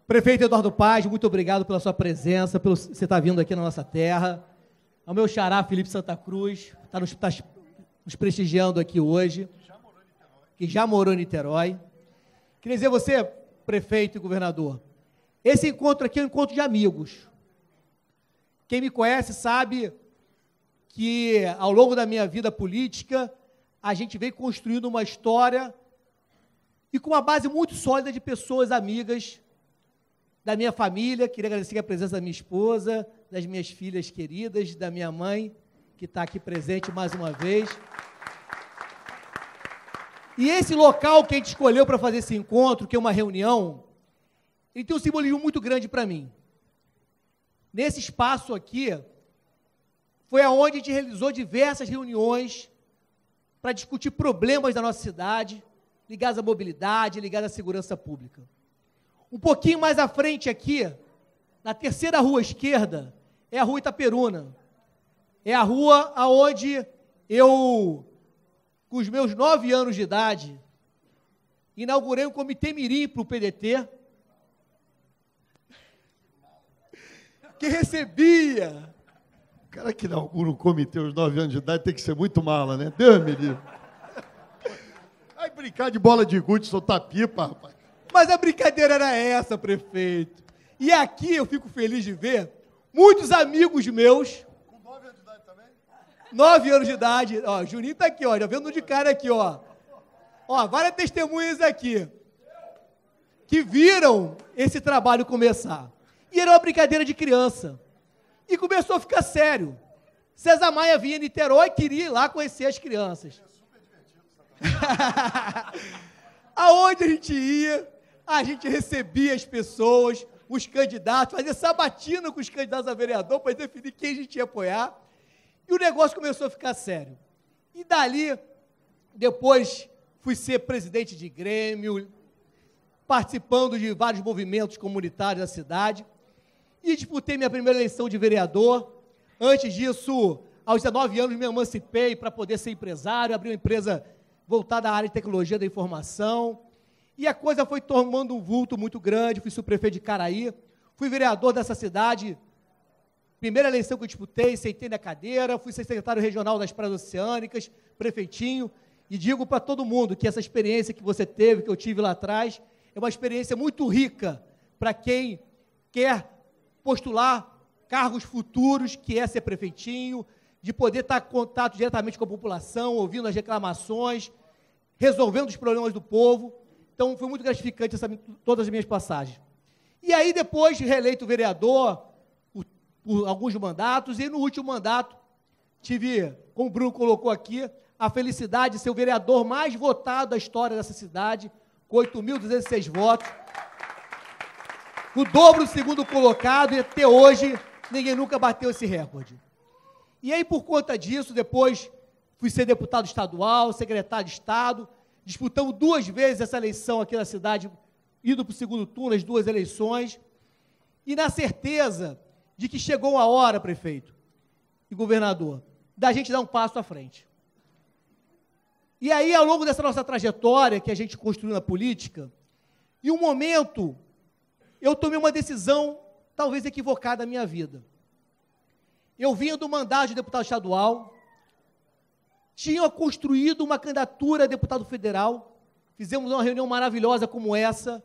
Prefeito Eduardo Paz, muito obrigado pela sua presença, pelo você estar vindo aqui na nossa terra. Ao meu xará, Felipe Santa Cruz, está nos prestigiando aqui hoje, que já morou em Niterói. Queria dizer a você, prefeito e governador, esse encontro aqui é um encontro de amigos. Quem me conhece sabe que, ao longo da minha vida política, a gente vem construindo uma história e com uma base muito sólida de pessoas amigas da minha família. Queria agradecer a presença da minha esposa, das minhas filhas queridas, da minha mãe, que está aqui presente mais uma vez. E esse local que a gente escolheu para fazer esse encontro, que é uma reunião, ele tem um simbolismo muito grande para mim. Nesse espaço aqui, foi aonde a gente realizou diversas reuniões para discutir problemas da nossa cidade, ligados à mobilidade, ligados à segurança pública. Um pouquinho mais à frente aqui, na terceira rua esquerda, é a rua Itaperuna. É a rua onde eu, com os meus 9 anos de idade, inaugurei um comitê mirim para o PDT, que recebia... O cara que inaugura um comitê aos 9 anos de idade tem que ser muito mala, né? Deus me livre. Vai brincar de bola de gude, soltar pipa, rapaz. Mas a brincadeira era essa, prefeito. E aqui eu fico feliz de ver muitos amigos meus... Com 9 anos de idade também? 9 anos de idade. Ó, Juninho está aqui, ó, já vendo de cara aqui, ó. Ó, várias testemunhas aqui que viram esse trabalho começar. E era uma brincadeira de criança. E começou a ficar sério. César Maia vinha em Niterói e queria ir lá conhecer as crianças. É super divertido. Aonde a gente ia, a gente recebia as pessoas, os candidatos, fazia sabatina com os candidatos a vereador para definir quem a gente ia apoiar. E o negócio começou a ficar sério. E dali, depois, fui ser presidente de grêmio, participando de vários movimentos comunitários da cidade, e disputei minha primeira eleição de vereador. Antes disso, aos 19 anos, me emancipei para poder ser empresário, abri uma empresa voltada à área de tecnologia da informação, e a coisa foi tomando um vulto muito grande. Fui subprefeito de Caraí, fui vereador dessa cidade, primeira eleição que eu disputei, sentei na cadeira, fui secretário regional das Praias Oceânicas, prefeitinho, e digo para todo mundo que essa experiência que você teve, que eu tive lá atrás, é uma experiência muito rica para quem quer postular cargos futuros, que é ser prefeitinho, de poder estar em contato diretamente com a população, ouvindo as reclamações, resolvendo os problemas do povo. Então, foi muito gratificante todas as minhas passagens. E aí, depois, reeleito vereador, por alguns mandatos, e no último mandato, tive, como o Bruno colocou aqui, a felicidade de ser o vereador mais votado da história dessa cidade, com 8.206 votos, o dobro do segundo colocado, e até hoje ninguém nunca bateu esse recorde. E aí, por conta disso, depois fui ser deputado estadual, secretário de Estado, disputamos 2 vezes essa eleição aqui na cidade, indo para o segundo turno, as 2 eleições, e na certeza de que chegou a hora, prefeito e governador, da gente dar um passo à frente. E aí, ao longo dessa nossa trajetória que a gente construiu na política, em um momento, eu tomei uma decisão talvez equivocada na minha vida. Eu vinha do mandato de deputado estadual, tinha construído uma candidatura a deputado federal, fizemos uma reunião maravilhosa como essa,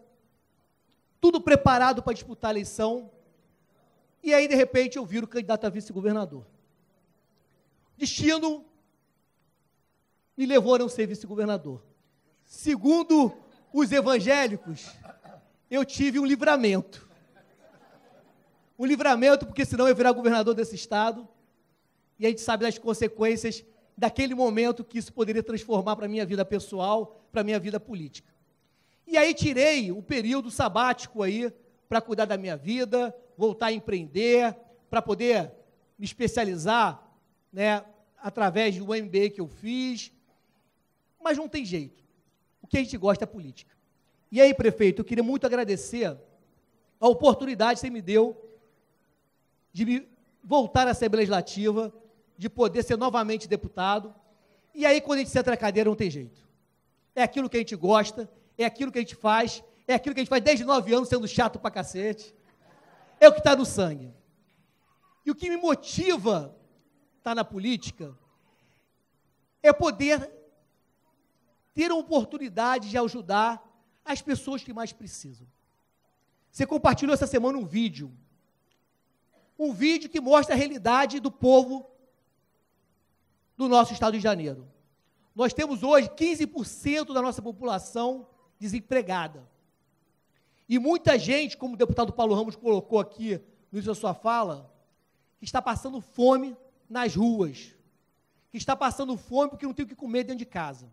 tudo preparado para disputar a eleição, e aí, de repente, eu viro candidato a vice-governador. Destino me levou a não ser vice-governador. Segundo os evangélicos, eu tive um livramento. Um livramento, porque senão eu ia virar governador desse estado, e a gente sabe das consequências daquele momento que isso poderia transformar para a minha vida pessoal, para a minha vida política. E aí tirei um período sabático aí, para cuidar da minha vida, voltar a empreender, para poder me especializar, né, através do MBA que eu fiz, mas não tem jeito. O que a gente gosta é política. E aí, prefeito, eu queria muito agradecer a oportunidade que você me deu de voltar à Assembleia Legislativa, de poder ser novamente deputado. E aí, quando a gente senta na cadeira, não tem jeito. É aquilo que a gente gosta, é aquilo que a gente faz, é aquilo que a gente faz desde 9 anos, sendo chato pra cacete. É o que está no sangue. E o que me motiva estar na política é poder ter a oportunidade de ajudar as pessoas que mais precisam. Você compartilhou essa semana um vídeo que mostra a realidade do povo do nosso estado de Janeiro. Nós temos hoje 15% da nossa população desempregada. E muita gente, como o deputado Paulo Ramos colocou aqui no início da sua fala, que está passando fome nas ruas, que está passando fome porque não tem o que comer dentro de casa.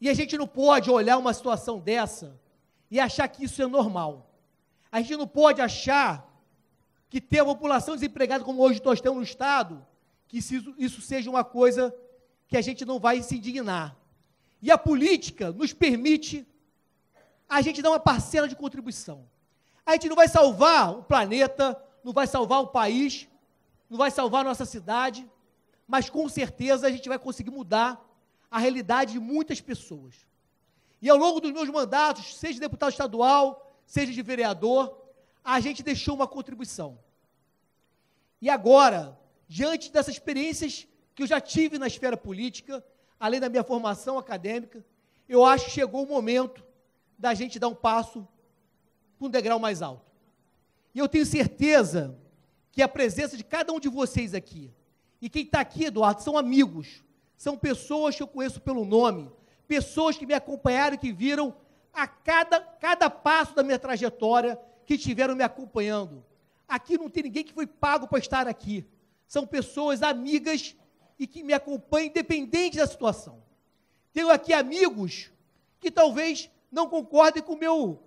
E a gente não pode olhar uma situação dessa e achar que isso é normal. A gente não pode achar que ter a população desempregada como hoje nós temos no Estado, que isso seja uma coisa que a gente não vai se indignar. E a política nos permite a gente dar uma parcela de contribuição. A gente não vai salvar o planeta, não vai salvar o país, não vai salvar a nossa cidade, mas com certeza a gente vai conseguir mudar a realidade de muitas pessoas. E ao longo dos meus mandatos, seja de deputado estadual, seja de vereador, a gente deixou uma contribuição. E agora, diante dessas experiências que eu já tive na esfera política, além da minha formação acadêmica, eu acho que chegou o momento da gente dar um passo para um degrau mais alto. E eu tenho certeza que a presença de cada um de vocês aqui, e quem está aqui, Eduardo, são amigos, são pessoas que eu conheço pelo nome, pessoas que me acompanharam e que viram a cada passo da minha trajetória, que estiveram me acompanhando. Aqui não tem ninguém que foi pago para estar aqui. São pessoas amigas e que me acompanham independente da situação. Tenho aqui amigos que talvez não concordem com o meu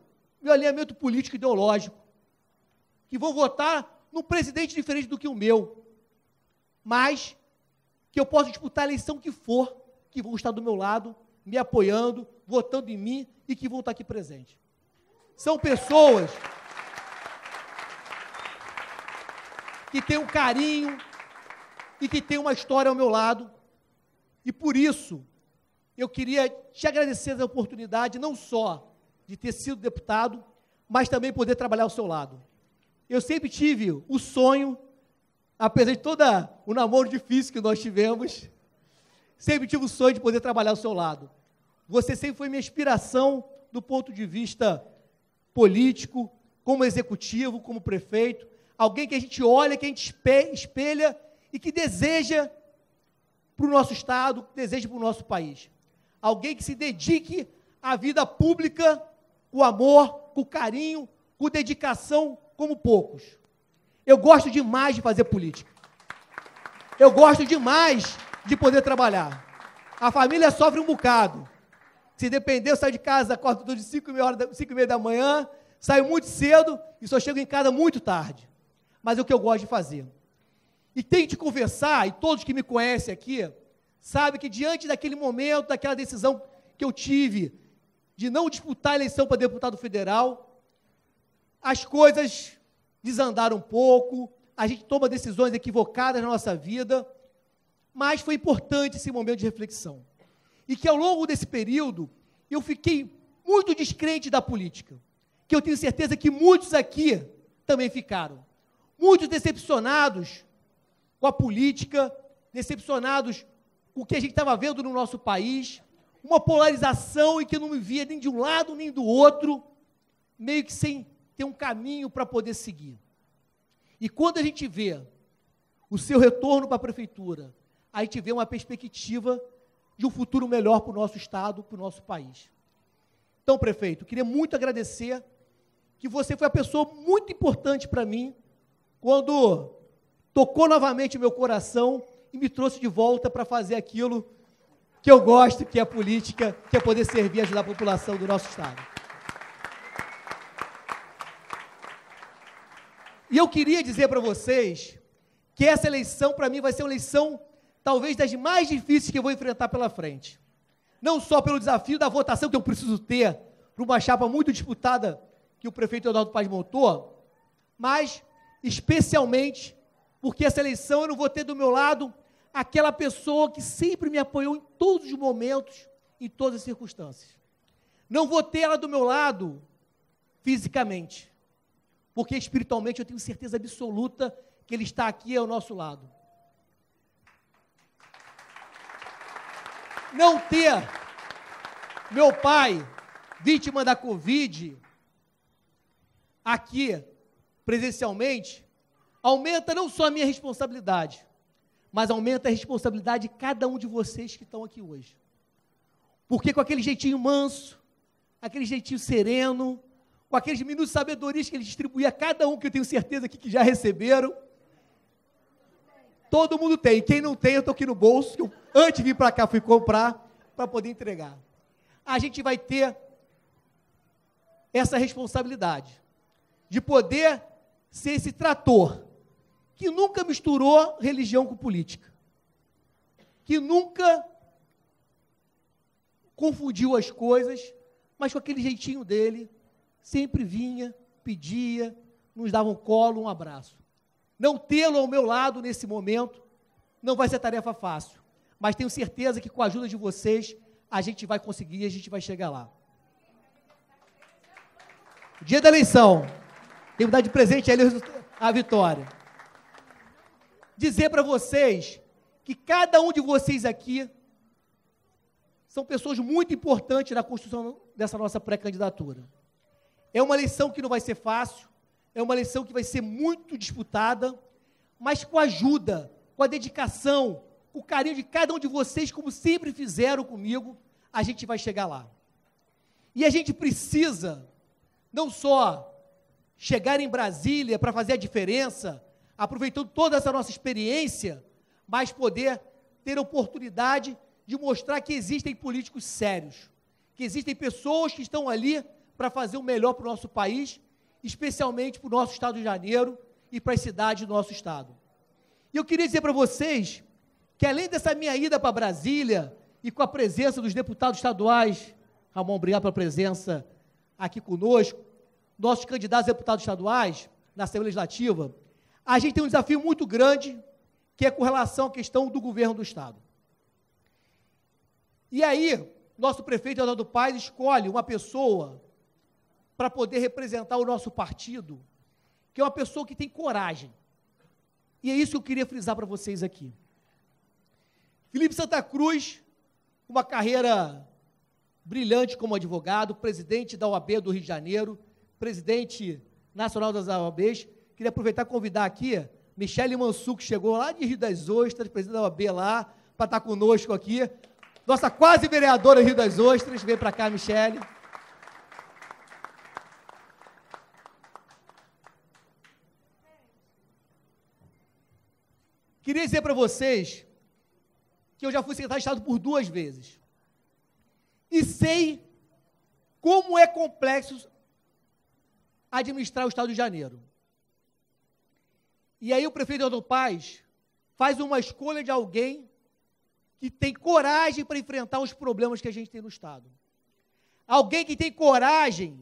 alinhamento político ideológico, que vão votar num presidente diferente do que o meu, mas que eu posso disputar a eleição que for, que vão estar do meu lado, me apoiando, votando em mim e que vão estar aqui presentes. São pessoas que têm um carinho e que têm uma história ao meu lado, e por isso eu queria te agradecer a oportunidade, não só de ter sido deputado, mas também poder trabalhar ao seu lado. Eu sempre tive o sonho, apesar de todo o namoro difícil que nós tivemos, sempre tive o sonho de poder trabalhar ao seu lado. Você sempre foi minha inspiração do ponto de vista político, como executivo, como prefeito, alguém que a gente olha, que a gente espelha e que deseja para o nosso Estado, deseja para o nosso país. Alguém que se dedique à vida pública com amor, com carinho, com dedicação, como poucos. Eu gosto demais de fazer política. Eu gosto demais de poder trabalhar. A família sofre um bocado. Se depender, eu saio de casa, acordo de 5h30 da manhã, saio muito cedo e só chego em casa muito tarde. Mas é o que eu gosto de fazer. E tenho que conversar, e todos que me conhecem aqui, sabem que diante daquele momento, daquela decisão que eu tive de não disputar a eleição para deputado federal, as coisas desandaram um pouco, a gente toma decisões equivocadas na nossa vida, mas foi importante esse momento de reflexão. E que ao longo desse período, eu fiquei muito descrente da política, que eu tenho certeza que muitos aqui também ficaram. Muitos decepcionados com a política, decepcionados com o que a gente estava vendo no nosso país, uma polarização em que eu não me via nem de um lado nem do outro, meio que sem ter um caminho para poder seguir. E quando a gente vê o seu retorno para a prefeitura, a gente vê uma perspectiva de um futuro melhor para o nosso Estado, para o nosso país. Então, prefeito, queria muito agradecer que você foi a pessoa muito importante para mim, quando tocou novamente o meu coração e me trouxe de volta para fazer aquilo que eu gosto, que é a política, que é poder servir e ajudar a população do nosso Estado. E eu queria dizer para vocês que essa eleição, para mim, vai ser uma eleição talvez das mais difíceis que eu vou enfrentar pela frente. Não só pelo desafio da votação que eu preciso ter para uma chapa muito disputada que o prefeito Eduardo Paz montou, mas especialmente porque essa eleição eu não vou ter do meu lado aquela pessoa que sempre me apoiou em todos os momentos, em todas as circunstâncias. Não vou ter ela do meu lado fisicamente, porque espiritualmente eu tenho certeza absoluta que Ele está aqui ao nosso lado. Não ter meu pai, vítima da Covid, aqui presencialmente, aumenta não só a minha responsabilidade, mas aumenta a responsabilidade de cada um de vocês que estão aqui hoje. Porque com aquele jeitinho manso, aquele jeitinho sereno, com aqueles minutos de sabedoria que ele distribuía a cada um, que eu tenho certeza aqui que já receberam, todo mundo tem. Quem não tem, eu estou aqui no bolso, que eu, antes de vir para cá, fui comprar para poder entregar. A gente vai ter essa responsabilidade de poder ser esse trator que nunca misturou religião com política, que nunca confundiu as coisas, mas com aquele jeitinho dele, sempre vinha, pedia, nos dava um colo, um abraço. Não tê-lo ao meu lado nesse momento não vai ser tarefa fácil, mas tenho certeza que com a ajuda de vocês a gente vai conseguir, a gente vai chegar lá. O dia da eleição, tenho que dar de presente a ele a vitória. Dizer para vocês que cada um de vocês aqui são pessoas muito importantes na construção dessa nossa pré-candidatura. É uma eleição que não vai ser fácil, é uma eleição que vai ser muito disputada, mas com a ajuda, com a dedicação, com o carinho de cada um de vocês, como sempre fizeram comigo, a gente vai chegar lá. E a gente precisa não só chegar em Brasília para fazer a diferença, aproveitando toda essa nossa experiência, mas poder ter a oportunidade de mostrar que existem políticos sérios, que existem pessoas que estão ali para fazer o melhor para o nosso país, especialmente para o nosso Estado de Janeiro e para as cidades do nosso Estado. E eu queria dizer para vocês que, além dessa minha ida para Brasília e com a presença dos deputados estaduais, Ramon, obrigado pela presença aqui conosco, nossos candidatos a deputados estaduais na Assembleia Legislativa, a gente tem um desafio muito grande, que é com relação à questão do governo do Estado. E aí, nosso prefeito Eduardo Paes escolhe uma pessoa para poder representar o nosso partido, que é uma pessoa que tem coragem. E é isso que eu queria frisar para vocês aqui. Felipe Santa Cruz, uma carreira brilhante como advogado, presidente da OAB do Rio de Janeiro, presidente nacional das OABs. Queria aproveitar e convidar aqui Michele Mansur, que chegou lá de Rio das Ostras, presidente da OAB lá, para estar conosco aqui. Nossa quase vereadora Rio das Ostras, vem para cá, Michele. Queria dizer para vocês que eu já fui secretário de Estado por 2 vezes. E sei como é complexo administrar o Estado de Janeiro. E aí o prefeito Eduardo Paes faz uma escolha de alguém que tem coragem para enfrentar os problemas que a gente tem no Estado. Alguém que tem coragem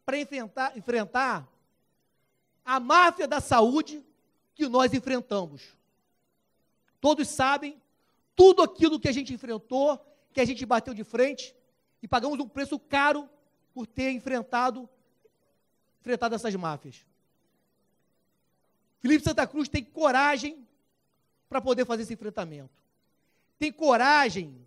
para enfrentar a máfia da saúde que nós enfrentamos. Todos sabem tudo aquilo que a gente enfrentou, que a gente bateu de frente, e pagamos um preço caro por ter enfrentado essas máfias. Felipe Santa Cruz tem coragem para poder fazer esse enfrentamento. Tem coragem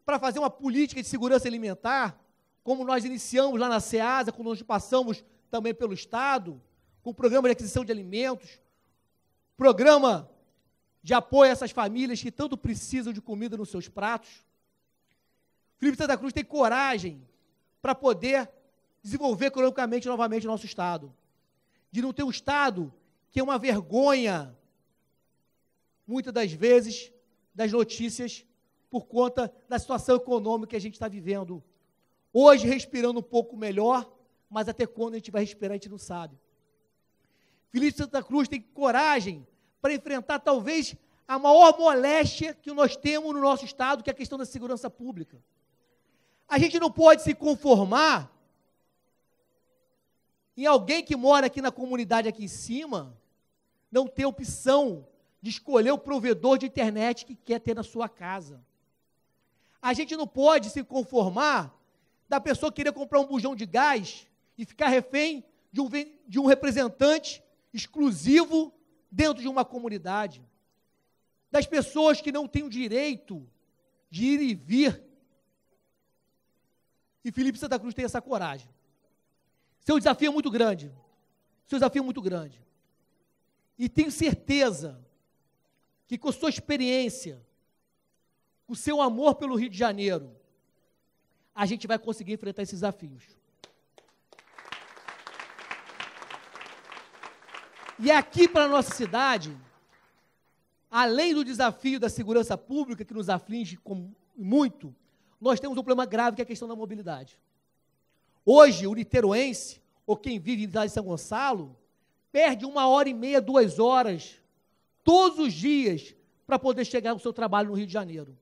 para fazer uma política de segurança alimentar, como nós iniciamos lá na SEASA, quando nós passamos também pelo Estado, com o programa de aquisição de alimentos, programa de apoio a essas famílias que tanto precisam de comida nos seus pratos. Felipe Santa Cruz tem coragem para poder desenvolver economicamente novamente o nosso Estado. De não ter um Estado que é uma vergonha, muitas das vezes, das notícias, por conta da situação econômica que a gente está vivendo. Hoje, respirando um pouco melhor, mas até quando a gente vai respirar, a gente não sabe. Felipe Santa Cruz tem coragem para enfrentar, talvez, a maior moléstia que nós temos no nosso Estado, que é a questão da segurança pública. A gente não pode se conformar em alguém que mora aqui na comunidade aqui em cima, não ter opção de escolher o provedor de internet que quer ter na sua casa. A gente não pode se conformar da pessoa querer comprar um bujão de gás e ficar refém de um representante exclusivo dentro de uma comunidade. Das pessoas que não têm o direito de ir e vir. E Felipe Santa Cruz tem essa coragem. Seu desafio é muito grande. Seu desafio é muito grande. E tenho certeza que com sua experiência, com o seu amor pelo Rio de Janeiro, a gente vai conseguir enfrentar esses desafios. E aqui para a nossa cidade, além do desafio da segurança pública, que nos aflige muito, nós temos um problema grave, que é a questão da mobilidade. Hoje, o niteroense, ou quem vive em cidade de São Gonçalo, perde 1h30, 2 horas, todos os dias, para poder chegar ao seu trabalho no Rio de Janeiro.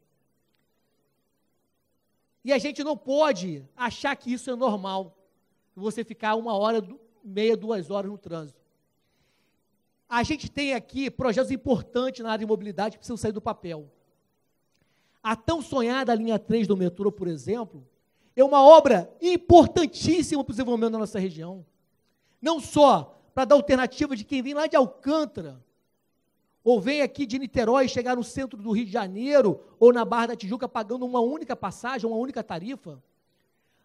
E a gente não pode achar que isso é normal, você ficar 1h30, 2 horas no trânsito. A gente tem aqui projetos importantes na área de mobilidade que precisam sair do papel. A tão sonhada linha 3 do metrô, por exemplo, é uma obra importantíssima para o desenvolvimento da nossa região. Não só para dar alternativa de quem vem lá de Alcântara, ou vem aqui de Niterói e chegar no centro do Rio de Janeiro, ou na Barra da Tijuca, pagando uma única passagem, uma única tarifa,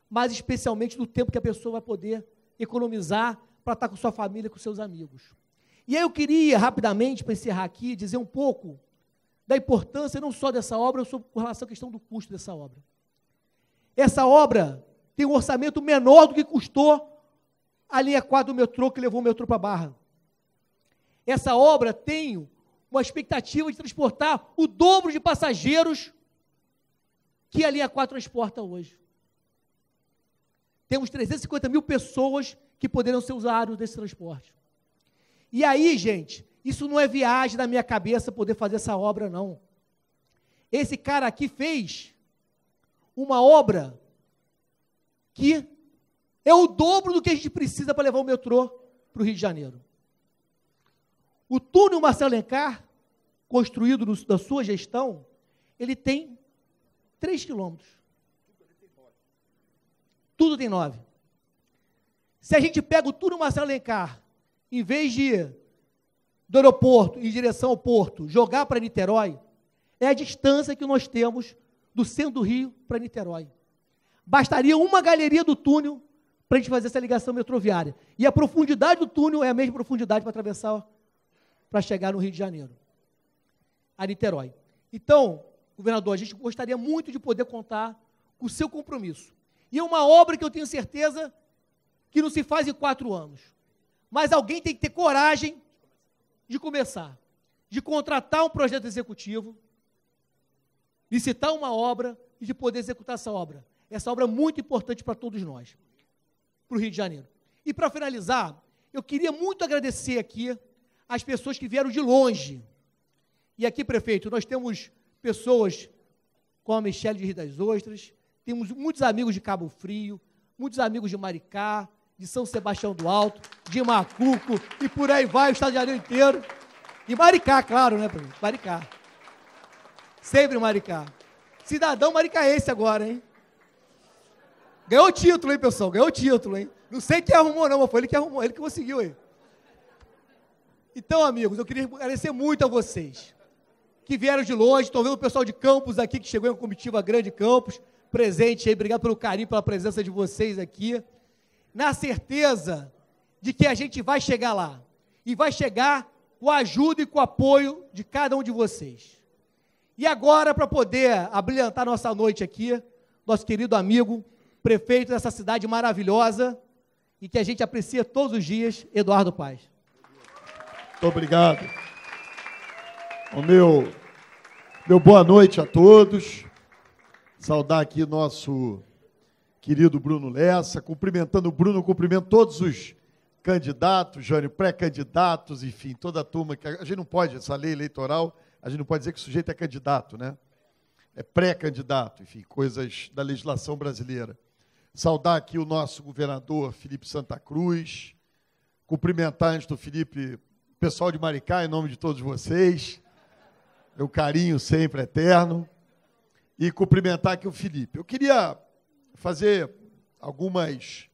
mas especialmente do tempo que a pessoa vai poder economizar para estar com sua família, com seus amigos. E aí eu queria, rapidamente, para encerrar aqui, dizer um pouco da importância não só dessa obra, com relação à questão do custo dessa obra. Essa obra tem um orçamento menor do que custou a linha 4 do metrô, que levou o metrô para a Barra. Essa obra tem uma expectativa de transportar o dobro de passageiros que a linha 4 transporta hoje. Temos 350 mil pessoas que poderiam ser usuários desse transporte. E aí, gente, isso não é viagem da minha cabeça poder fazer essa obra, não. Esse cara aqui fez uma obra que é o dobro do que a gente precisa para levar o metrô para o Rio de Janeiro. O túnel Marcelo Alencar, construído da sua gestão, ele tem 3 quilômetros. Tudo tem 9. Se a gente pega o túnel Marcelo Alencar, em vez de do aeroporto em direção ao porto, jogar para Niterói, é a distância que nós temos do centro do Rio para Niterói. Bastaria uma galeria do túnel para a gente fazer essa ligação metroviária. E a profundidade do túnel é a mesma profundidade para atravessar, para chegar no Rio de Janeiro, a Niterói. Então, governador, a gente gostaria muito de poder contar com o seu compromisso. E é uma obra que eu tenho certeza que não se faz em 4 anos. Mas alguém tem que ter coragem de começar, de contratar um projeto executivo, licitar uma obra e de poder executar essa obra. Essa obra é muito importante para todos nós, para o Rio de Janeiro. E para finalizar, eu queria muito agradecer aqui as pessoas que vieram de longe. E aqui, prefeito, nós temos pessoas como a Michele de Rio das Ostras, temos muitos amigos de Cabo Frio, muitos amigos de Maricá, de São Sebastião do Alto, de Macuco, e por aí vai, o Estado de Janeiro inteiro. E Maricá, claro, né, Maricá. Sempre Maricá. Cidadão maricaense agora, hein? Ganhou o título, hein, pessoal? Ganhou o título, hein? Não sei quem arrumou, não, mas foi ele que arrumou, ele que conseguiu, hein? Então, amigos, eu queria agradecer muito a vocês, que vieram de longe. Estou vendo o pessoal de Campos aqui, que chegou em uma comitiva grande de Campos, presente aí. Obrigado pelo carinho, pela presença de vocês aqui. Na certeza de que a gente vai chegar lá. E vai chegar com a ajuda e com o apoio de cada um de vocês. E agora, para poder abrilhantar nossa noite aqui, nosso querido amigo, prefeito dessa cidade maravilhosa, e que a gente aprecia todos os dias, Eduardo Paes. Muito obrigado. O meu boa noite a todos. Saudar aqui nosso querido Bruno Lessa, cumprimentando o Bruno, cumprimento todos os candidatos, Jânio, pré-candidatos, enfim, toda a turma, que a gente não pode, essa lei eleitoral, a gente não pode dizer que o sujeito é candidato, né? É pré-candidato, enfim, coisas da legislação brasileira. Saudar aqui o nosso governador Felipe Santa Cruz, cumprimentar antes do Felipe, o pessoal de Maricá, em nome de todos vocês, meu carinho sempre eterno, e cumprimentar aqui o Felipe. Eu queria fazer algumas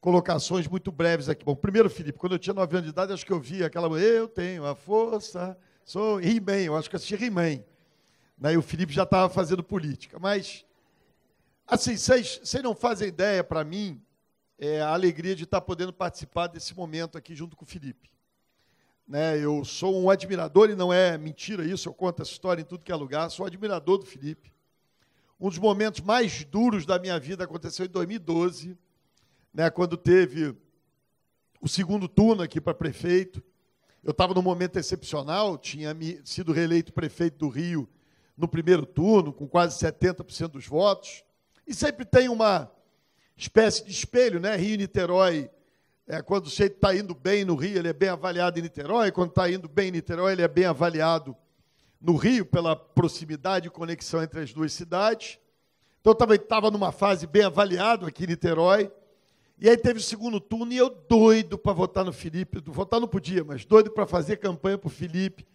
colocações muito breves aqui. Bom, primeiro, Felipe, quando eu tinha 9 anos de idade, acho que eu vi aquela... Eu tenho a força, sou He-Man, eu acho que eu assisti He-Man. E o Felipe já estava fazendo política. Mas, assim, vocês não fazem ideia, para mim, a alegria de estar podendo participar desse momento aqui junto com o Felipe. Eu sou um admirador, e não é mentira isso, eu conto essa história em tudo que é lugar, sou admirador do Felipe. Um dos momentos mais duros da minha vida aconteceu em 2012, quando teve o segundo turno aqui para prefeito. Eu estava num momento excepcional, tinha sido reeleito prefeito do Rio no primeiro turno, com quase 70% dos votos, e sempre tem uma espécie de espelho, Rio e Niterói, quando o sujeito está indo bem no Rio, ele é bem avaliado em Niterói, quando está indo bem em Niterói, ele é bem avaliado no Rio, pela proximidade e conexão entre as duas cidades. Então, eu também estava numa fase bem avaliado aqui em Niterói, e aí teve o segundo turno, e eu doido para votar no Felipe, votar não podia, mas doido para fazer campanha para o Felipe,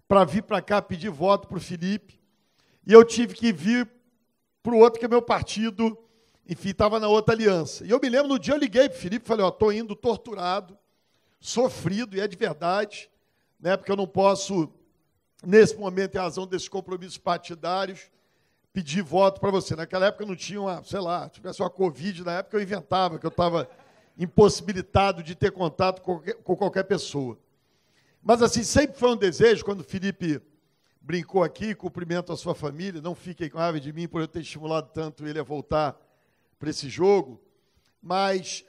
para vir para cá pedir voto para o Felipe, e eu tive que vir para o outro, que é meu partido, enfim, estava na outra aliança. E eu me lembro, no dia eu liguei para o Felipe e falei, estou indo torturado, sofrido, e é de verdade, porque eu não posso, nesse momento, em razão desses compromissos partidários, pedir voto para você. Naquela época não tinha se tivesse uma Covid, na época eu inventava, que eu estava impossibilitado de ter contato com qualquer pessoa. Mas, assim, sempre foi um desejo, quando o Felipe brincou aqui, cumprimento a sua família, não fiquem com raiva de mim por eu ter estimulado tanto ele a voltar para esse jogo, mas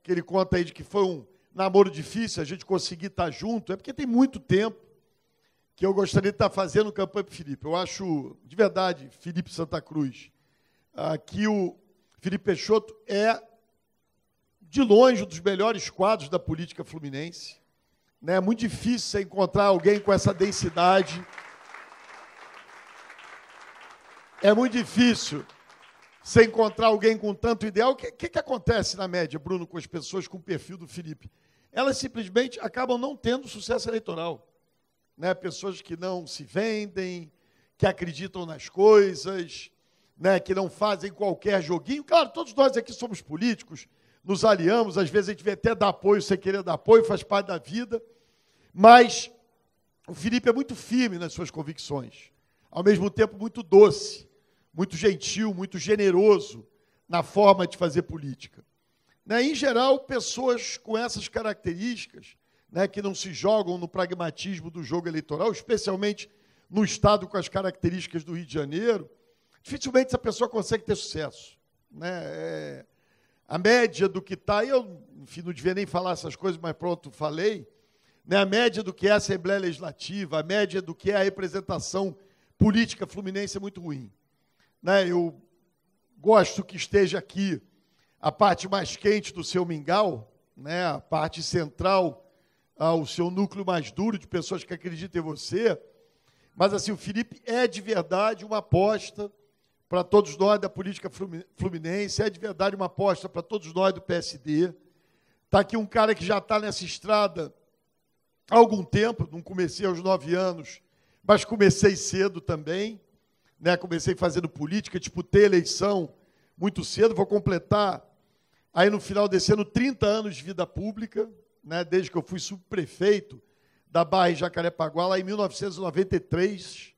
que ele conta aí de que foi um namoro difícil, a gente conseguir estar junto, porque tem muito tempo que eu gostaria de estar fazendo campanha para o Felipe. Eu acho, de verdade, Felipe Santa Cruz, que o Felipe Peixoto é, de longe, um dos melhores quadros da política fluminense. É muito difícil você encontrar alguém com essa densidade. É muito difícil você encontrar alguém com tanto ideal. O que acontece, na média, Bruno, com as pessoas com o perfil do Felipe? Elas simplesmente acabam não tendo sucesso eleitoral. Pessoas que não se vendem, que acreditam nas coisas, que não fazem qualquer joguinho. Claro, todos nós aqui somos políticos, nos aliamos, às vezes a gente vem até dar apoio sem querer dar apoio, faz parte da vida, mas o Felipe é muito firme nas suas convicções, ao mesmo tempo muito doce, muito gentil, muito generoso na forma de fazer política. Em geral, pessoas com essas características, que não se jogam no pragmatismo do jogo eleitoral, especialmente no Estado com as características do Rio de Janeiro, dificilmente essa pessoa consegue ter sucesso. A média do que está, eu, enfim, não devia nem falar essas coisas, mas pronto, falei, a média do que é a Assembleia Legislativa, a média do que é a representação política fluminense é muito ruim. Eu gosto que esteja aqui a parte mais quente do seu mingau, a parte central, o seu núcleo mais duro de pessoas que acreditam em você, mas, assim, o Felipe é de verdade uma aposta para todos nós da política fluminense, é de verdade uma aposta para todos nós do PSD. Está aqui um cara que já está nessa estrada há algum tempo, não comecei aos 9 anos, mas comecei cedo também, comecei fazendo política, disputei eleição muito cedo, vou completar, aí no final desse ano, 30 anos de vida pública, desde que eu fui subprefeito da Barra em Jacarepaguá, lá em 1993,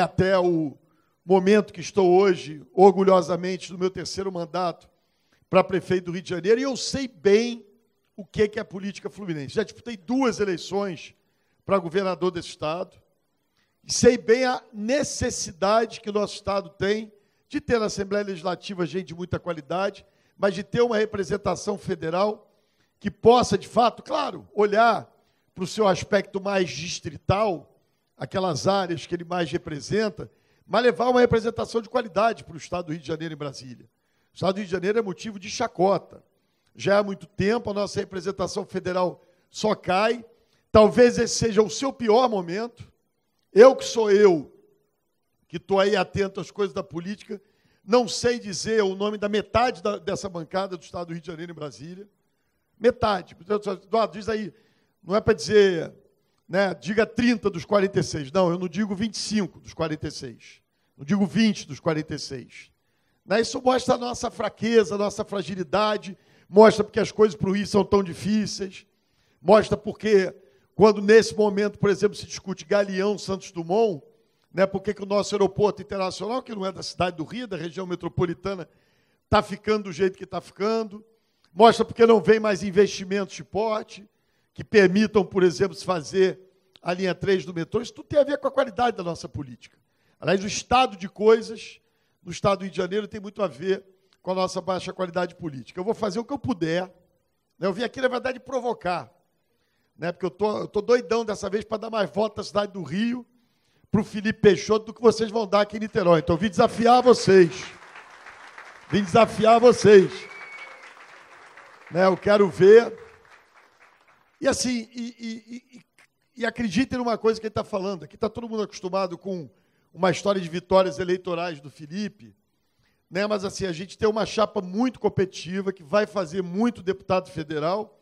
até o momento que estou hoje, orgulhosamente, no meu 3º mandato para prefeito do Rio de Janeiro, e eu sei bem o que é a política fluminense. Já disputei 2 eleições para governador desse estado, e sei bem a necessidade que o nosso estado tem de ter na Assembleia Legislativa gente de muita qualidade, mas de ter uma representação federal que possa, de fato, claro, olhar para o seu aspecto mais distrital, aquelas áreas que ele mais representa, mas levar uma representação de qualidade para o Estado do Rio de Janeiro e Brasília. O Estado do Rio de Janeiro é motivo de chacota. Já há muito tempo a nossa representação federal só cai. Talvez esse seja o seu pior momento. Eu, que estou aí atento às coisas da política, não sei dizer o nome da metade dessa bancada do Estado do Rio de Janeiro e Brasília. Metade. Eduardo, diz aí, não é para dizer, diga 30 dos 46. Não, eu não digo 25 dos 46. Não digo 20 dos 46. Né? Isso mostra a nossa fraqueza, a nossa fragilidade, mostra porque as coisas para o Rio são tão difíceis, mostra porque, quando nesse momento, por exemplo, se discute Galeão, Santos Dumont, né, por que o nosso aeroporto internacional, que não é da cidade do Rio, da região metropolitana, está ficando do jeito que está ficando, mostra porque não vem mais investimentos de porte, que permitam, por exemplo, se fazer a linha 3 do metrô. Isso tudo tem a ver com a qualidade da nossa política. Aliás, o estado de coisas no estado do Rio de Janeiro tem muito a ver com a nossa baixa qualidade política. Eu vou fazer o que eu puder. Né? Eu vim aqui, na verdade, provocar. Né? Porque eu tô doidão dessa vez para dar mais votos à cidade do Rio para o Felipe Peixoto do que vocês vão dar aqui em Niterói. Então, eu vim desafiar vocês. Vim desafiar vocês. Né? Eu quero ver. E assim, e acreditem numa coisa que ele está falando. Aqui está todo mundo acostumado com uma história de vitórias eleitorais do Felipe, né? Mas assim, a gente tem uma chapa muito competitiva, que vai fazer muito deputado federal,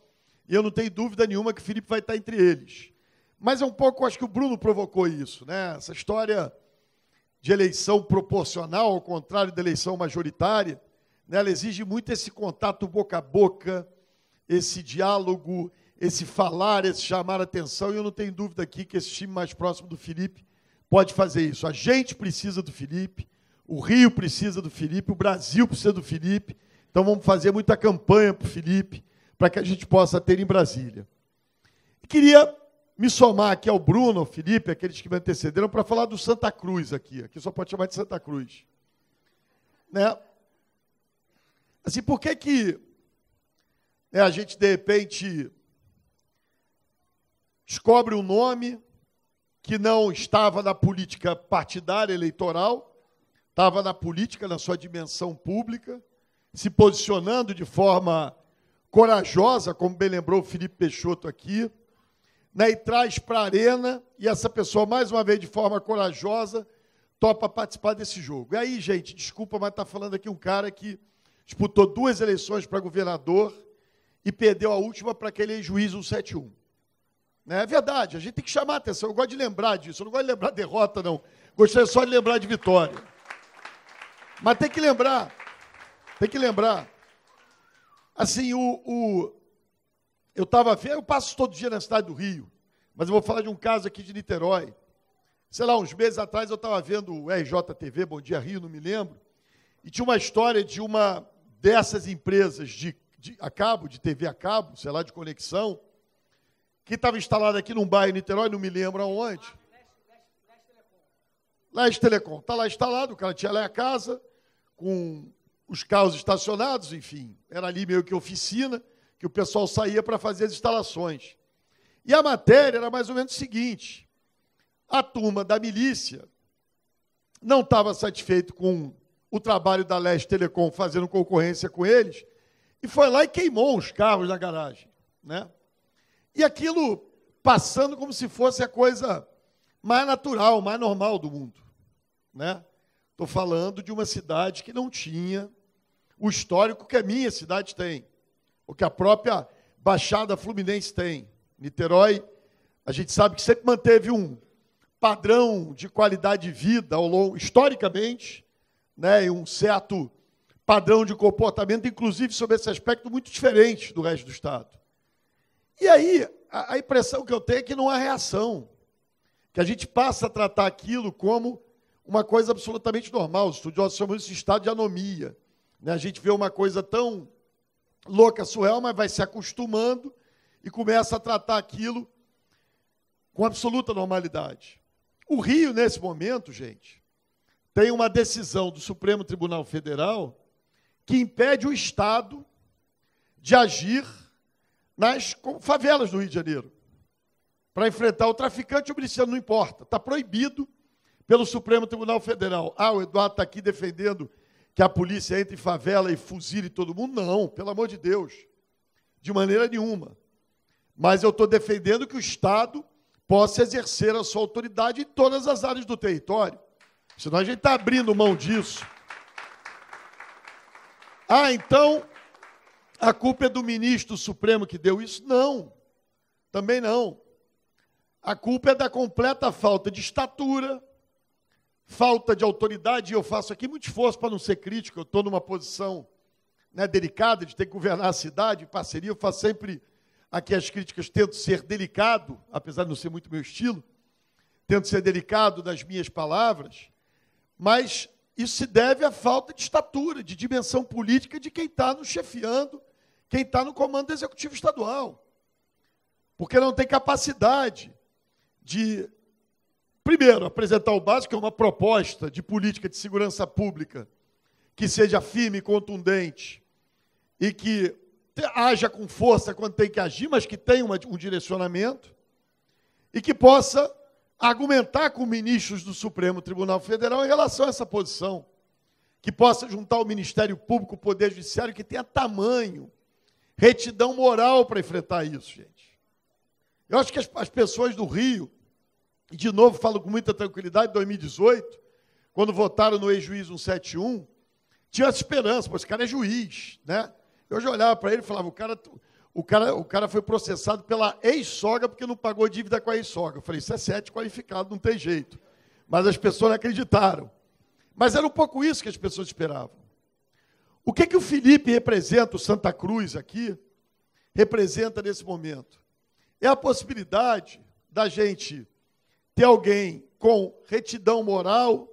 e eu não tenho dúvida nenhuma que o Felipe vai estar entre eles. Mas é um pouco, acho que o Bruno provocou isso, né? Essa história de eleição proporcional, ao contrário da eleição majoritária, né? Ela exige muito esse contato boca a boca, esse diálogo, esse falar, esse chamar a atenção, e eu não tenho dúvida aqui que esse time mais próximo do Felipe pode fazer isso. A gente precisa do Felipe, o Rio precisa do Felipe, o Brasil precisa do Felipe, então vamos fazer muita campanha para o Felipe, para que a gente possa ter em Brasília. E queria me somar aqui ao Bruno, ao Felipe, aqueles que me antecederam, para falar do Santa Cruz aqui só pode chamar de Santa Cruz. Né? Assim, por que a gente, de repente, descobre um nome que não estava na política partidária eleitoral, estava na política, na sua dimensão pública, se posicionando de forma corajosa, como bem lembrou o Felipe Peixoto aqui, né, e traz para a arena, e essa pessoa, mais uma vez, de forma corajosa, topa participar desse jogo. E aí, gente, desculpa, mas está falando aqui um cara que disputou 2 eleições para governador e perdeu a última para aquele juiz 171. É verdade, a gente tem que chamar a atenção. Eu gosto de lembrar disso, eu não gosto de lembrar derrota, não. Gostaria só de lembrar de vitória. Mas tem que lembrar. Assim, eu estava vendo, eu passo todo dia na cidade do Rio, mas eu vou falar de um caso aqui de Niterói. Sei lá, uns meses atrás eu estava vendo o RJTV, Bom Dia Rio, não me lembro, e tinha uma história de uma dessas empresas de TV a cabo, sei lá, de conexão, que estava instalado aqui num bairro em Niterói, não me lembro aonde. Leste Telecom. Está lá instalado, o cara tinha lá a casa, com os carros estacionados, enfim. Era ali meio que oficina, que o pessoal saía para fazer as instalações. E a matéria era mais ou menos o seguinte: a turma da milícia não estava satisfeito com o trabalho da Leste Telecom fazendo concorrência com eles, e foi lá e queimou os carros na garagem, né? E aquilo passando como se fosse a coisa mais natural, mais normal do mundo. Né? Estou falando de uma cidade que não tinha o histórico que a minha cidade tem, o que a própria Baixada Fluminense tem. Niterói, a gente sabe que sempre manteve um padrão de qualidade de vida ao longo, historicamente, né, e um certo padrão de comportamento, inclusive sobre esse aspecto, muito diferente do resto do Estado. E aí, a impressão que eu tenho é que não há reação, que a gente passa a tratar aquilo como uma coisa absolutamente normal. Os estudiosos chamam isso de estado de anomia. Né? A gente vê uma coisa tão louca, surreal, mas vai se acostumando e começa a tratar aquilo com absoluta normalidade. O Rio, nesse momento, gente, tem uma decisão do Supremo Tribunal Federal que impede o Estado de agir nas favelas do Rio de Janeiro, para enfrentar o traficante ou o miliciano, não importa. Está proibido pelo Supremo Tribunal Federal. O Eduardo está aqui defendendo que a polícia entre em favela e fuzile todo mundo. Não, pelo amor de Deus, de maneira nenhuma. Mas eu estou defendendo que o Estado possa exercer a sua autoridade em todas as áreas do território. Senão a gente está abrindo mão disso. Então a culpa é do ministro Supremo que deu isso? Não, também não. A culpa é da completa falta de estatura, falta de autoridade, e eu faço aqui muito esforço para não ser crítico, eu estou numa posição, né, delicada de ter que governar a cidade, em parceria, eu faço sempre aqui as críticas, tento ser delicado, apesar de não ser muito meu estilo, tento ser delicado nas minhas palavras, mas isso se deve à falta de estatura, de dimensão política de quem está nos chefiando, quem está no comando do Executivo Estadual. Porque não tem capacidade de, primeiro, apresentar o básico, que é uma proposta de política de segurança pública que seja firme e contundente e que haja com força quando tem que agir, mas que tenha um direcionamento e que possa argumentar com ministros do Supremo Tribunal Federal em relação a essa posição, que possa juntar o Ministério Público, o Poder Judiciário, que tenha tamanho, retidão moral para enfrentar isso, gente. Eu acho que as pessoas do Rio, e de novo falo com muita tranquilidade, em 2018, quando votaram no ex-juiz 171, tinham essa esperança, pois esse cara é juiz, né? Eu já olhava para ele e falava, o cara foi processado pela ex-sogra porque não pagou dívida com a ex-sogra. Eu falei, isso é 7 qualificado, não tem jeito. Mas as pessoas não acreditaram. Mas era um pouco isso que as pessoas esperavam. O que o Felipe representa, o Santa Cruz aqui, representa nesse momento? É a possibilidade da gente ter alguém com retidão moral,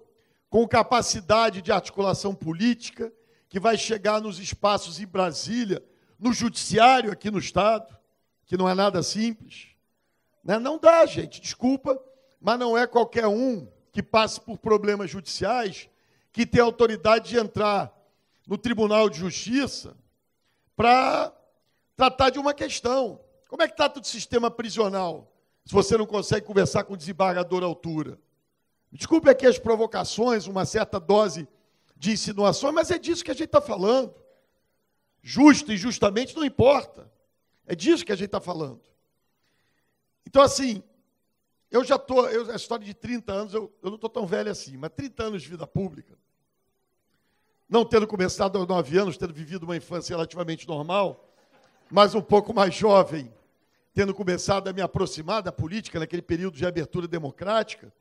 com capacidade de articulação política, que vai chegar nos espaços em Brasília, no judiciário aqui no Estado, que não é nada simples. Né? Não dá, gente, desculpa, mas não é qualquer um que passe por problemas judiciais que tem autoridade de entrar no Tribunal de Justiça para tratar de uma questão. Como é que trata do sistema prisional, se você não consegue conversar com o desembargador à altura? Desculpe aqui as provocações, uma certa dose de insinuações, mas é disso que a gente está falando. Justo e injustamente não importa. É disso que a gente está falando. Então, assim, eu já estou... A história de 30 anos, eu não estou tão velho assim, mas 30 anos de vida pública, não tendo começado aos 9 anos, tendo vivido uma infância relativamente normal, mas um pouco mais jovem, tendo começado a me aproximar da política naquele período de abertura democrática,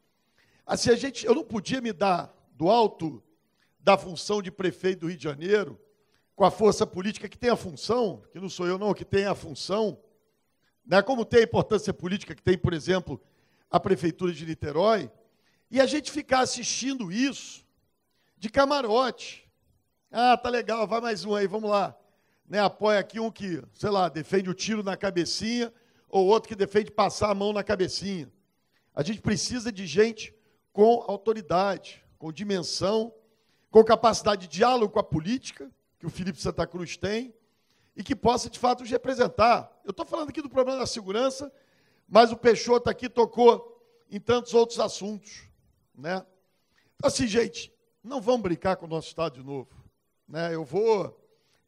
assim, eu não podia me dar do alto da função de prefeito do Rio de Janeiro, com a força política que tem a função, que não sou eu não, que tem a função, né, como tem a importância política que tem, por exemplo, a Prefeitura de Niterói, e a gente ficar assistindo isso de camarote. Ah, tá legal, vai mais um aí, vamos lá. Né, apoia aqui um que, sei lá, defende o tiro na cabecinha, ou outro que defende passar a mão na cabecinha. A gente precisa de gente com autoridade, com dimensão, com capacidade de diálogo com a política, que o Felipe Santa Cruz tem, e que possa, de fato, nos representar. Eu estou falando aqui do problema da segurança, mas o Peixoto aqui tocou em tantos outros assuntos. Né? Então, assim, gente, não vamos brincar com o nosso Estado de novo. Né? Eu vou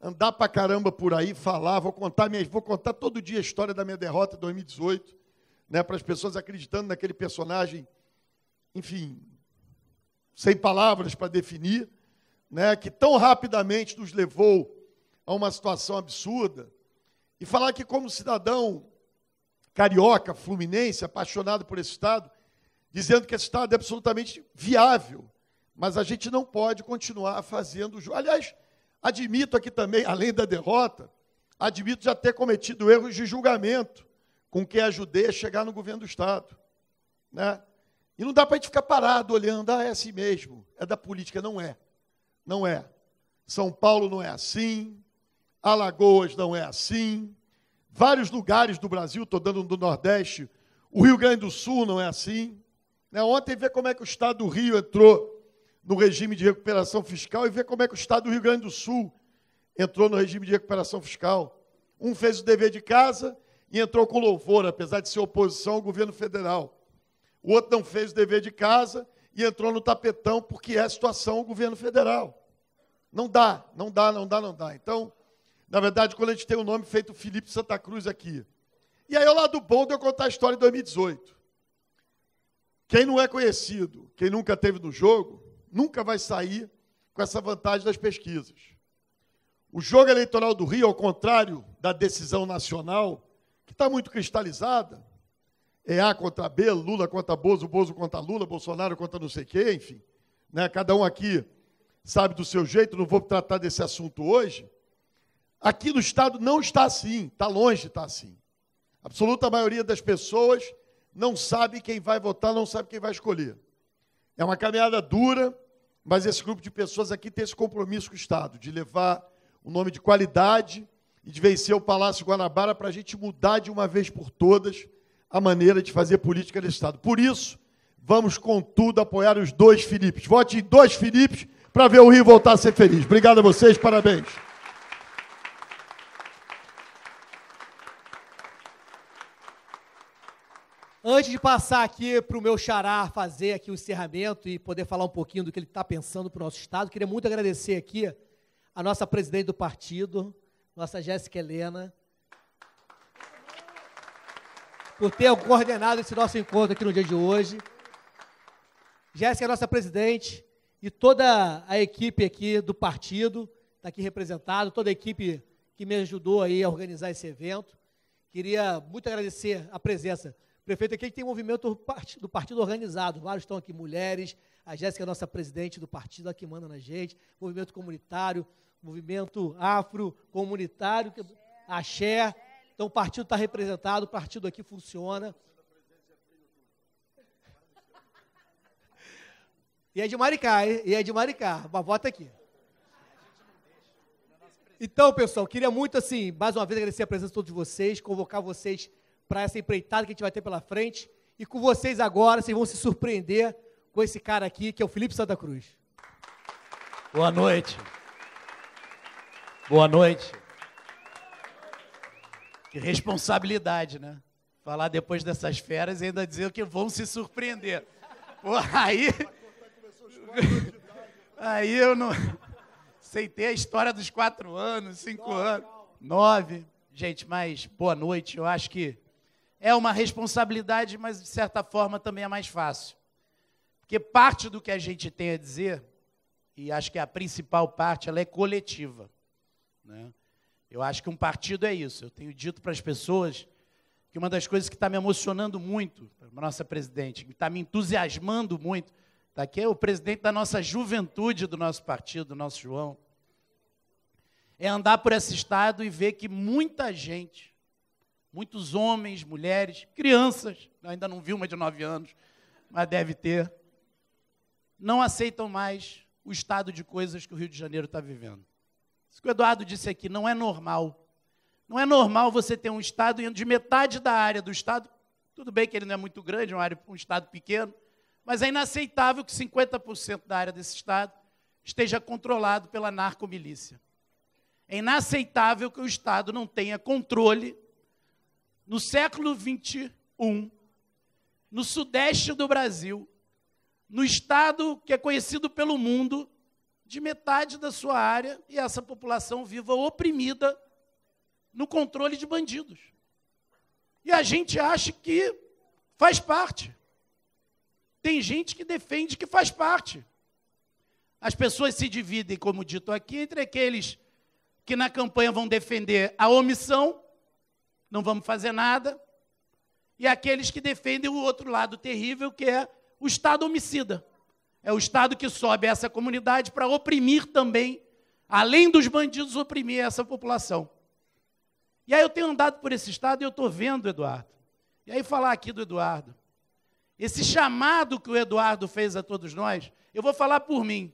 andar pra caramba por aí, falar, vou contar todo dia a história da minha derrota em 2018, né, para as pessoas acreditando naquele personagem, enfim, sem palavras para definir, né, que tão rapidamente nos levou a uma situação absurda, e falar que como cidadão carioca, fluminense, apaixonado por esse Estado, dizendo que esse Estado é absolutamente viável, mas a gente não pode continuar fazendo... Aliás, admito aqui também, além da derrota, admito já ter cometido erros de julgamento com quem ajudei a chegar no governo do Estado. Né? E não dá para a gente ficar parado olhando, é assim mesmo, é da política. Não é. Não é. São Paulo não é assim, Alagoas não é assim, vários lugares do Brasil, estou dando do Nordeste, o Rio Grande do Sul não é assim. Né? Ontem, ver como é que o Estado do Rio entrou no regime de recuperação fiscal e ver como é que o Estado do Rio Grande do Sul entrou no regime de recuperação fiscal. Um fez o dever de casa e entrou com louvor, apesar de ser oposição ao governo federal. O outro não fez o dever de casa e entrou no tapetão porque é a situação do governo federal. Não dá. Então, na verdade, quando a gente tem o nome feito Felipe Santa Cruz aqui. E aí, ao lado bom de eu contar a história de 2018. Quem não é conhecido, quem nunca esteve no jogo, nunca vai sair com essa vantagem das pesquisas. O jogo eleitoral do Rio, ao contrário da decisão nacional, que está muito cristalizada, é A contra B, Lula contra Bozo, Bozo contra Lula, Bolsonaro contra não sei quem, enfim. né? Cada um aqui sabe do seu jeito, não vou tratar desse assunto hoje. Aqui no Estado não está assim, está longe de estar assim. A absoluta maioria das pessoas não sabe quem vai votar, não sabe quem vai escolher. É uma caminhada dura, mas esse grupo de pessoas aqui tem esse compromisso com o Estado, de levar um nome de qualidade e de vencer o Palácio Guanabara para a gente mudar de uma vez por todas a maneira de fazer política nesse Estado. Por isso, vamos, contudo, apoiar os 2 Filipes. Vote em 2 Filipes para ver o Rio voltar a ser feliz. Obrigado a vocês, parabéns. Antes de passar aqui para o meu xará fazer aqui o encerramento e poder falar um pouquinho do que ele está pensando para o nosso Estado, queria muito agradecer aqui a nossa presidente do partido, nossa Jéssica Helena, por ter coordenado esse nosso encontro aqui no dia de hoje. Jéssica é a nossa presidente e toda a equipe aqui do partido está aqui representado, toda a equipe que me ajudou aí a organizar esse evento. Queria muito agradecer a presença. O prefeito aqui tem um movimento do partido organizado, vários estão aqui, mulheres, a Jéssica é a nossa presidente do partido, aqui manda na gente, movimento comunitário, movimento afro-comunitário, axé. Então o partido está representado, o partido aqui funciona. E é de Maricá, hein? E é de Maricá, mas vota aqui. Então, pessoal, queria muito, assim, mais uma vez agradecer a presença de todos vocês, convocar vocês para essa empreitada que a gente vai ter pela frente. E com vocês agora, vocês vão se surpreender com esse cara aqui, que é o Felipe Santa Cruz. Boa noite. Boa noite. Que responsabilidade, né? Falar depois dessas feras e ainda dizer que vão se surpreender. Pô, aí eu não... Aceitei a história dos 4 anos, 5 anos, 9. Gente, mas boa noite. Eu acho que é uma responsabilidade, mas de certa forma também é mais fácil. Porque parte do que a gente tem a dizer, e acho que a principal parte, ela é coletiva, né? Eu acho que um partido é isso. Eu tenho dito para as pessoas que uma das coisas que está me emocionando muito, a nossa presidente, que está me entusiasmando muito, está aqui é o presidente da nossa juventude do nosso partido, do nosso João, é andar por esse estado e ver que muita gente, muitos homens, mulheres, crianças, ainda não vi uma de 9 anos, mas deve ter, não aceitam mais o estado de coisas que o Rio de Janeiro está vivendo. Isso que o Eduardo disse aqui, não é normal. Não é normal você ter um estado de metade da área do estado, tudo bem que ele não é muito grande, um estado pequeno, mas é inaceitável que 50% da área desse estado esteja controlado pela narcomilícia. É inaceitável que o Estado não tenha controle, no século XXI, no sudeste do Brasil, no estado que é conhecido pelo mundo, de metade da sua área, e essa população viva oprimida no controle de bandidos. E a gente acha que faz parte. Tem gente que defende que faz parte. As pessoas se dividem, como dito aqui, entre aqueles que na campanha vão defender a omissão, não vamos fazer nada, e aqueles que defendem o outro lado terrível, que é o Estado homicida. É o Estado que sobe essa comunidade para oprimir também, além dos bandidos, oprimir essa população. E aí eu tenho andado por esse Estado e eu estou vendo, Eduardo, e aí falar aqui do Eduardo, esse chamado que o Eduardo fez a todos nós, eu vou falar por mim.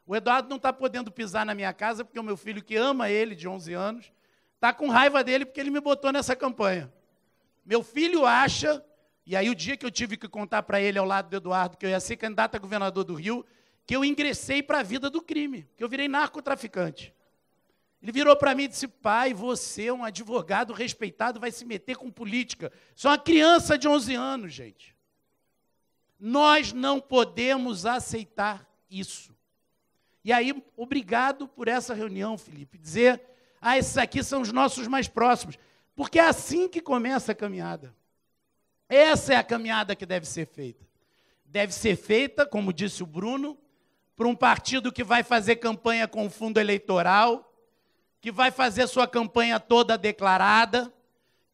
O Eduardo não está podendo pisar na minha casa porque o meu filho, que ama ele, de 11 anos, está com raiva dele porque ele me botou nessa campanha. Meu filho acha, e aí o dia que eu tive que contar para ele ao lado do Eduardo, que eu ia ser candidato a governador do Rio, que eu ingressei para a vida do crime, que eu virei narcotraficante. Ele virou para mim e disse, pai, você, um advogado respeitado, vai se meter com política. Sou uma criança de 11 anos, gente. Nós não podemos aceitar isso. E aí, obrigado por essa reunião, Felipe, dizer, esses aqui são os nossos mais próximos, porque é assim que começa a caminhada. Essa é a caminhada que deve ser feita. Deve ser feita, como disse o Bruno, por um partido que vai fazer campanha com o fundo eleitoral, que vai fazer sua campanha toda declarada,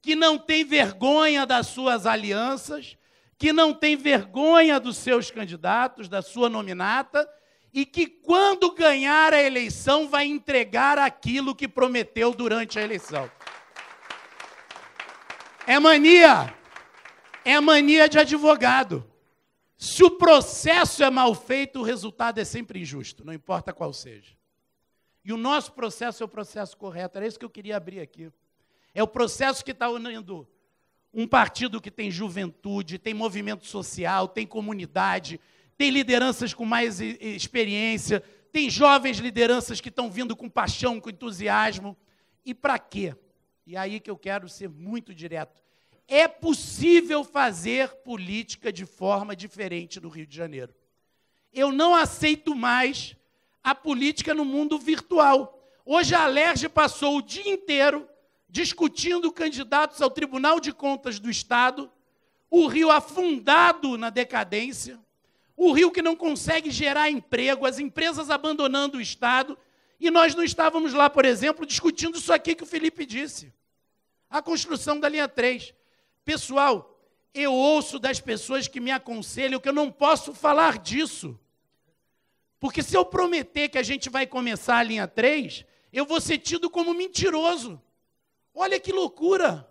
que não tem vergonha das suas alianças, que não tem vergonha dos seus candidatos, da sua nominata, e que, quando ganhar a eleição, vai entregar aquilo que prometeu durante a eleição. É mania de advogado. Se o processo é mal feito, o resultado é sempre injusto, não importa qual seja. E o nosso processo é o processo correto, era isso que eu queria abrir aqui. É o processo que está unindo um partido que tem juventude, tem movimento social, tem comunidade, tem lideranças com mais experiência, tem jovens lideranças que estão vindo com paixão, com entusiasmo. E para quê? E aí que eu quero ser muito direto. É possível fazer política de forma diferente no Rio de Janeiro. Eu não aceito mais a política no mundo virtual. Hoje a Alerj passou o dia inteiro discutindo candidatos ao Tribunal de Contas do Estado, o Rio afundado na decadência, o Rio que não consegue gerar emprego, as empresas abandonando o Estado, e nós não estávamos lá, por exemplo, discutindo isso aqui que o Felipe disse, a construção da linha 3. Pessoal, eu ouço das pessoas que me aconselham que eu não posso falar disso, porque se eu prometer que a gente vai começar a linha 3, eu vou ser tido como mentiroso. Olha que loucura!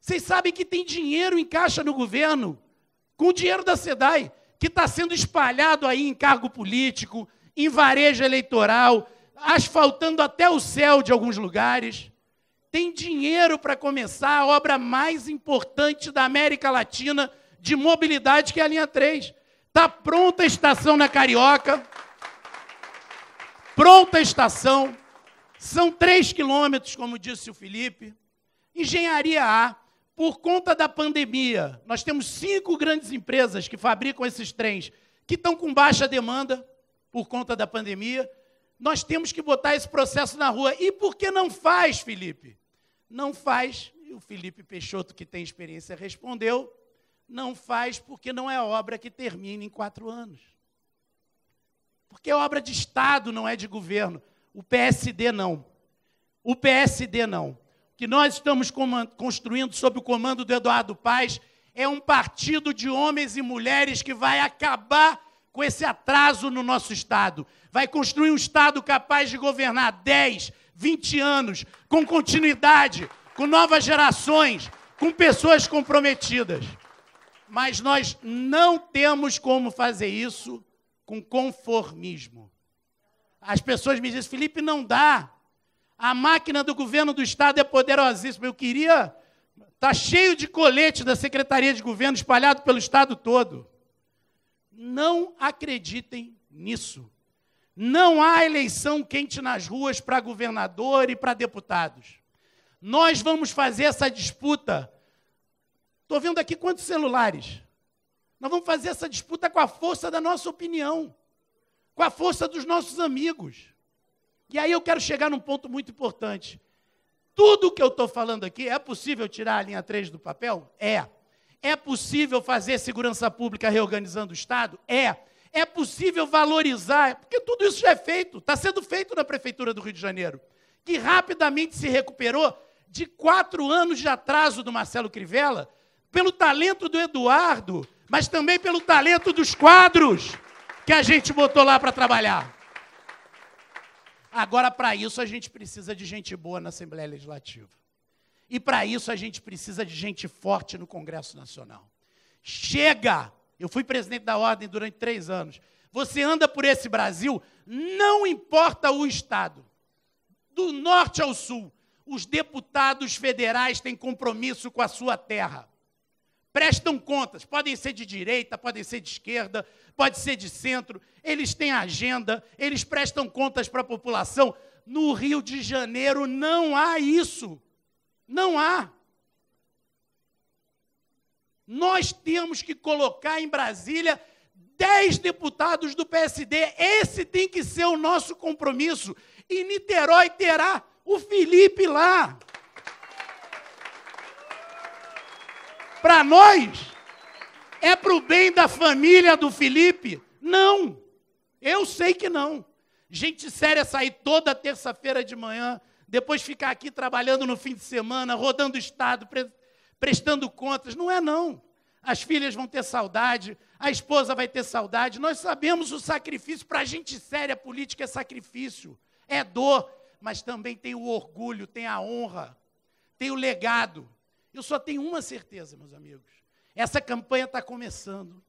Vocês sabem que tem dinheiro em caixa no governo, com o dinheiro da SEDAI, que está sendo espalhado aí em cargo político, em varejo eleitoral, asfaltando até o céu de alguns lugares. Tem dinheiro para começar a obra mais importante da América Latina de mobilidade, que é a linha 3. Está pronta a estação na Carioca, pronta a estação, são 3 quilômetros, como disse o Felipe. Engenharia A, por conta da pandemia, nós temos 5 grandes empresas que fabricam esses trens, que estão com baixa demanda por conta da pandemia. Nós temos que botar esse processo na rua. E por que não faz, Felipe? Não faz, e o Felipe Peixoto, que tem experiência, respondeu, não faz porque não é obra que termine em 4 anos. Porque é obra de Estado, não é de governo. O PSD não. O PSD não. O que nós estamos construindo sob o comando do Eduardo Paes é um partido de homens e mulheres que vai acabar com esse atraso no nosso Estado. Vai construir um Estado capaz de governar 10, 20 anos, com continuidade, com novas gerações, com pessoas comprometidas. Mas nós não temos como fazer isso com conformismo. As pessoas me dizem, Felipe, não dá. A máquina do governo do Estado é poderosíssima. Eu queria... Está cheio de colete da Secretaria de Governo espalhado pelo Estado todo. Não acreditem nisso. Não há eleição quente nas ruas para governador e para deputados. Nós vamos fazer essa disputa. Estou vendo aqui quantos celulares. Nós vamos fazer essa disputa com a força da nossa opinião, com a força dos nossos amigos. E aí eu quero chegar num ponto muito importante. Tudo o que eu estou falando aqui, é possível tirar a linha 3 do papel? É. É possível fazer segurança pública reorganizando o Estado? É. É possível valorizar, porque tudo isso já é feito, está sendo feito na Prefeitura do Rio de Janeiro, que rapidamente se recuperou de 4 anos de atraso do Marcelo Crivella, pelo talento do Eduardo, mas também pelo talento dos quadros que a gente botou lá para trabalhar. Agora, para isso, a gente precisa de gente boa na Assembleia Legislativa. E, para isso, a gente precisa de gente forte no Congresso Nacional. Chega! Eu fui presidente da Ordem durante 3 anos. Você anda por esse Brasil, não importa o Estado. Do norte ao sul, os deputados federais têm compromisso com a sua terra. Prestam contas, podem ser de direita, podem ser de esquerda, pode ser de centro, eles têm agenda, eles prestam contas para a população. No Rio de Janeiro não há isso, não há. Nós temos que colocar em Brasília 10 deputados do PSD, esse tem que ser o nosso compromisso. E Niterói terá o Felipe lá. Para nós, é para o bem da família do Felipe? Não, eu sei que não. Gente séria sair toda terça-feira de manhã, depois ficar aqui trabalhando no fim de semana, rodando o Estado, prestando contas. Não é não. as filhas vão ter saudade, a esposa vai ter saudade. Nós sabemos o sacrifício, para a gente séria, política é sacrifício, é dor, mas também tem o orgulho, tem a honra, tem o legado. Eu só tenho uma certeza, meus amigos, essa campanha está começando,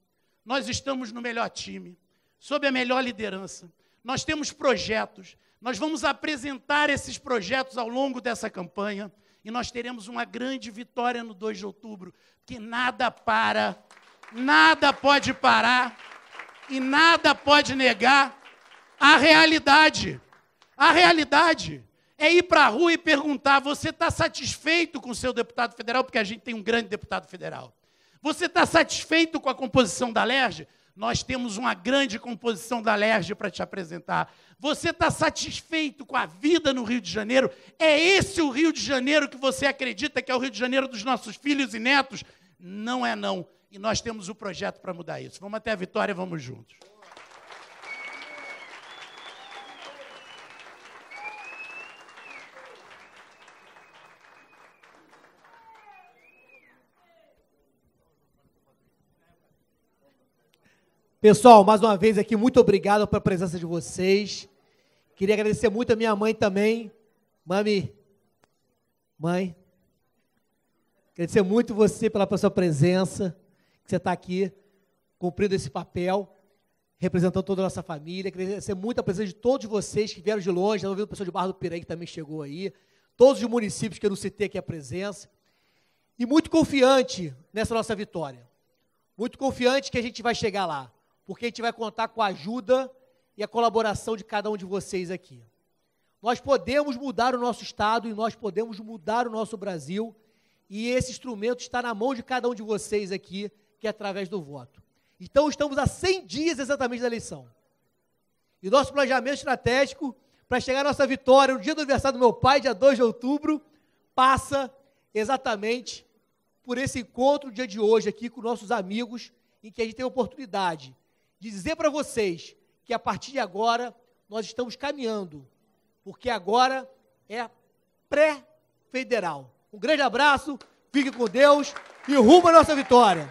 nós estamos no melhor time, sob a melhor liderança, nós temos projetos, nós vamos apresentar esses projetos ao longo dessa campanha e nós teremos uma grande vitória no 2 de outubro, porque nada para, nada pode parar e nada pode negar a realidade. A realidade é ir para a rua e perguntar, você está satisfeito com o seu deputado federal? Porque a gente tem um grande deputado federal. Você está satisfeito com a composição da LERJ? Nós temos uma grande composição da LERJ para te apresentar. Você está satisfeito com a vida no Rio de Janeiro? É esse o Rio de Janeiro que você acredita que é o Rio de Janeiro dos nossos filhos e netos? Não é não. E nós temos o projeto para mudar isso. Vamos até a vitória, vamos juntos. Pessoal, mais uma vez aqui, muito obrigado pela presença de vocês. Queria agradecer muito a minha mãe também. Mãe, agradecer muito você pela sua presença, que você está aqui, cumprindo esse papel, representando toda a nossa família. Queria agradecer muito a presença de todos vocês que vieram de longe, estão ouvindo o pessoal de Barra do Piraí, que também chegou aí, todos os municípios que eu não citei aqui a presença, e muito confiante nessa nossa vitória. Muito confiante que a gente vai chegar lá, porque a gente vai contar com a ajuda e a colaboração de cada um de vocês aqui. Nós podemos mudar o nosso Estado e nós podemos mudar o nosso Brasil, e esse instrumento está na mão de cada um de vocês aqui, que é através do voto. Então, estamos a 100 dias exatamente da eleição. E nosso planejamento estratégico para chegar à nossa vitória no dia do aniversário do meu pai, dia 2 de outubro, passa exatamente por esse encontro no dia de hoje aqui com nossos amigos, em que a gente tem a oportunidade de dizer para vocês que a partir de agora nós estamos caminhando, porque agora é pré-federal. Um grande abraço, fique com Deus e rumo à nossa vitória.